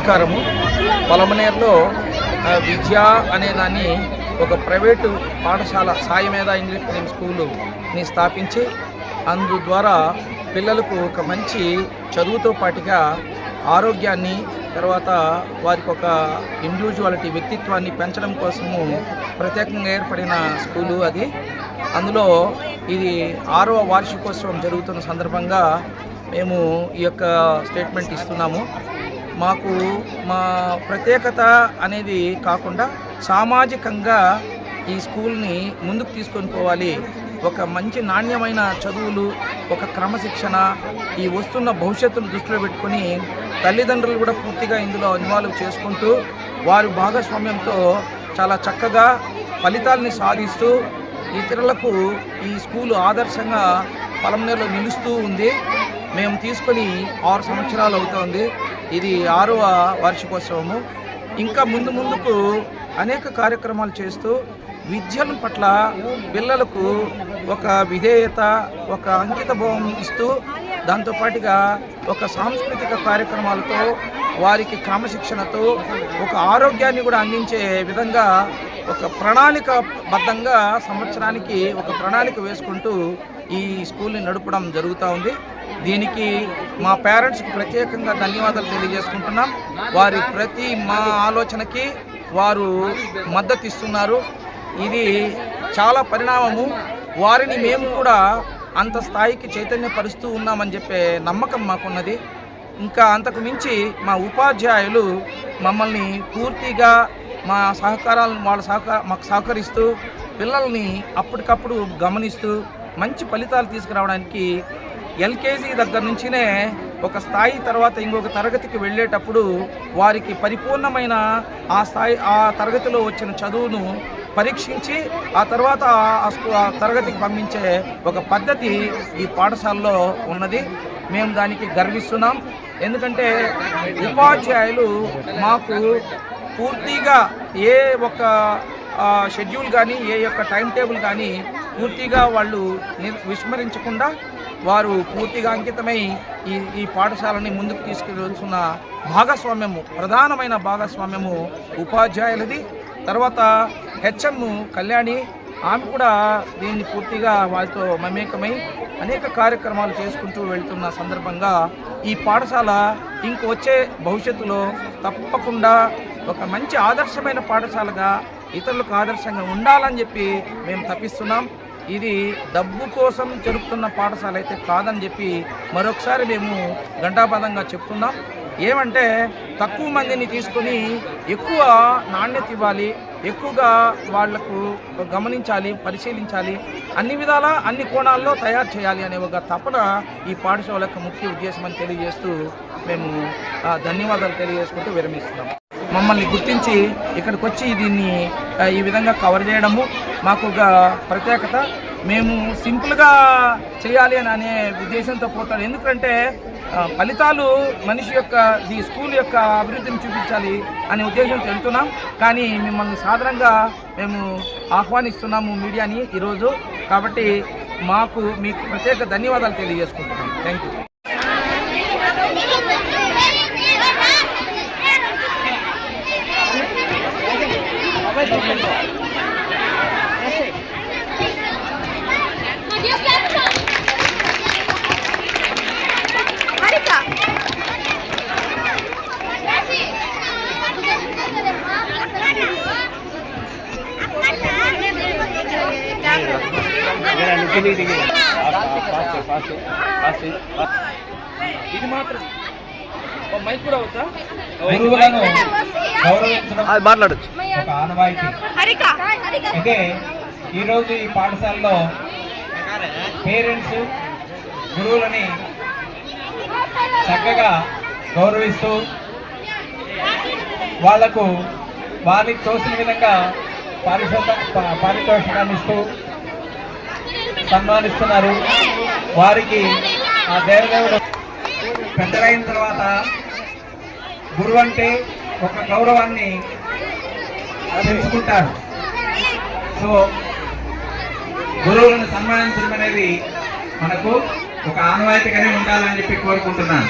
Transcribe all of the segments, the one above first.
నమస్కారము. పొలమనేరులో విద్య అనే దాన్ని ఒక ప్రైవేటు పాఠశాల సాయిమేధ ఇంగ్లీష్ మీడియం స్కూలుని స్థాపించి అందు ద్వారా పిల్లలకు ఒక మంచి చదువుతో పాటుగా ఆరోగ్యాన్ని, తర్వాత వారికి ఒక ఇండివిజువాలిటీ వ్యక్తిత్వాన్ని పెంచడం కోసము ప్రత్యేకంగా ఏర్పడిన స్కూలు అది. అందులో ఇది 6వ వార్షికోత్సవం జరుగుతున్న సందర్భంగా మేము ఈ యొక్క స్టేట్మెంట్ ఇస్తున్నాము. మాకు మా ప్రత్యేకత అనేది కాకుండా సామాజికంగా ఈ స్కూల్ని ముందుకు తీసుకొని పోవాలి. ఒక మంచి నాణ్యమైన చదువులు, ఒక క్రమశిక్షణ, ఈ వస్తున్న భవిష్యత్తును దృష్టిలో పెట్టుకొని తల్లిదండ్రులు కూడా పూర్తిగా ఇందులో ఇన్వాల్వ్ చేసుకుంటూ వారి భాగస్వామ్యంతో చాలా చక్కగా ఫలితాలని సాధిస్తూ ఇతరులకు ఈ స్కూలు ఆదర్శంగా పొలంనేరులో నిలుస్తూ ఉంది. మేము తీసుకొని 6 సంవత్సరాలు అవుతోంది. ఇది 6వ వార్షికోత్సవము. ఇంకా ముందుకు అనేక కార్యక్రమాలు చేస్తూ విద్యల పట్ల పిల్లలకు ఒక విధేయత, ఒక అంకితభావం ఇస్తూ దాంతోపాటుగా ఒక సాంస్కృతిక కార్యక్రమాలతో వారికి ఒక ఆరోగ్యాన్ని కూడా అందించే విధంగా ఒక ప్రణాళికబద్ధంగా సంవత్సరానికి ఒక ప్రణాళిక వేసుకుంటూ ఈ స్కూల్ని నడపడం జరుగుతూ ఉంది. దీనికి మా పేరెంట్స్కి ప్రత్యేకంగా ధన్యవాదాలు తెలియజేసుకుంటున్నాం. వారి ప్రతి మా ఆలోచనకి వారు మద్దతు ఇస్తున్నారు. ఇది చాలా పరిణామము. వారిని మేము కూడా అంత స్థాయికి చైతన్యపరుస్తూ ఉన్నామని చెప్పే నమ్మకం మాకున్నది. ఇంకా అంతకు మించి మా ఉపాధ్యాయులు మమ్మల్ని పూర్తిగా మా సహకారాలను మాకు సహకరిస్తూ పిల్లల్ని అప్పటికప్పుడు గమనిస్తూ మంచి ఫలితాలు తీసుకురావడానికి ఎల్కేజీ దగ్గర నుంచినే ఒక స్థాయి తర్వాత ఇంకొక తరగతికి వెళ్ళేటప్పుడు వారికి పరిపూర్ణమైన ఆ తరగతిలో వచ్చిన చదువును పరీక్షించి ఆ తర్వాత ఆ తరగతికి పంపించే ఒక పద్ధతి ఈ పాఠశాలలో ఉన్నది. మేము దానికి గర్విస్తున్నాం. ఎందుకంటే ఉపాధ్యాయులు మాకు పూర్తిగా ఏ ఒక షెడ్యూల్ కానీ, ఏ యొక్క టైం టేబుల్ కానీ పూర్తిగా వాళ్ళు విస్మరించకుండా వారు పూర్తిగా అంకితమై ఈ పాఠశాలని ముందుకు తీసుకువెళ్తున్న భాగస్వామ్యము, ప్రధానమైన భాగస్వామ్యము ఉపాధ్యాయులది. తర్వాత హెచ్ఎం కళ్యాణి, ఆమె కూడా దీన్ని పూర్తిగా వాళ్ళతో మమేకమై అనేక కార్యక్రమాలు చేసుకుంటూ వెళ్తున్న సందర్భంగా ఈ పాఠశాల వచ్చే భవిష్యత్తులో తప్పకుండా ఒక మంచి ఆదర్శమైన పాఠశాలగా ఇతరులకు ఆదర్శంగా ఉండాలని చెప్పి మేము తప్పిస్తున్నాం. ఇది డబ్బు కోసం జరుపుతున్న పాఠశాల అయితే కాదని చెప్పి మరొకసారి మేము ఘంటాపథంగా చెప్తున్నాం. ఏమంటే తక్కువ మందిని తీసుకొని ఎక్కువ నాణ్యత ఇవ్వాలి, ఎక్కువగా వాళ్లకు గమనించాలి, పరిశీలించాలి, అన్ని విధాలా అన్ని కోణాల్లో తయారు చేయాలి అనే ఒక తపన ఈ పాఠశాల యొక్క ముఖ్య ఉద్దేశం అని తెలియజేస్తూ మేము ధన్యవాదాలు తెలియజేసుకుంటూ విరమిస్తున్నాం. మమ్మల్ని గుర్తించి ఇక్కడికి వచ్చి దీన్ని ఈ విధంగా కవర్ చేయడము మాకు ఒక ప్రత్యేకత. మేము సింపుల్గా చేయాలి అనే ఉద్దేశంతో పోతాం. ఎందుకంటే ఫలితాలు మనిషి యొక్క ఈ స్కూల్ యొక్క అభివృద్ధిని చూపించాలి అనే ఉద్దేశంతో వెళ్తున్నాం. కానీ మిమ్మల్ని సాధారణంగా మేము ఆహ్వానిస్తున్నాము మీడియాని ఈరోజు. కాబట్టి మీకు ప్రత్యేక ధన్యవాదాలు తెలియజేసుకుంటున్నాం. Thank you. ఇది మాత్రం మైక్ కూడా అవుతా మాట్లాడచ్చు. ఒక ఆనవాయితీ అయితే ఈరోజు ఈ పాఠశాలలో పేరెంట్స్ గురువులని చక్కగా గౌరవిస్తూ వాళ్లకు వారికి తోసిన విధంగా పారితోషికాన్ని ఇస్తూ సన్మానిస్తున్నారు. వారికి ఆ దేవదేవుడు పెద్దలైన తర్వాత గురువు అంటే ఒక గౌరవాన్ని తెలుసుకుంటారు. సో గురువులను సన్మానించడం అనేది మనకు ఒక ఆనవాయితీగానే ఉండాలని చెప్పి కోరుకుంటున్నాను.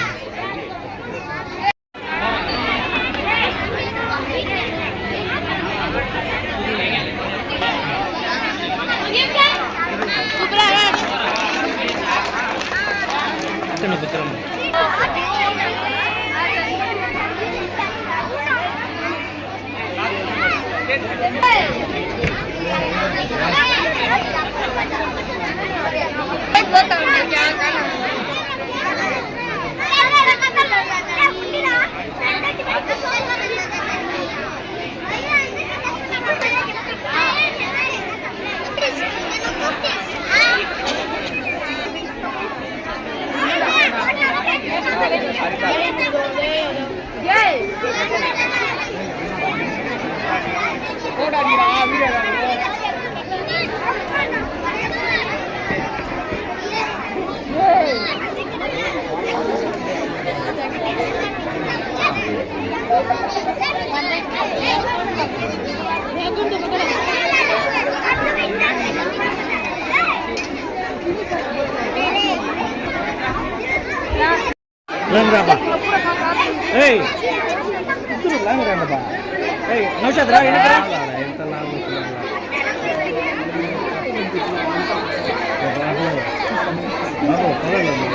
Lang ba? Hey. Itu lang ba? Hey, nausa dra, ini dra. Ito lang mo sila. Bago, kaya lang.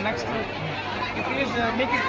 Next, please make it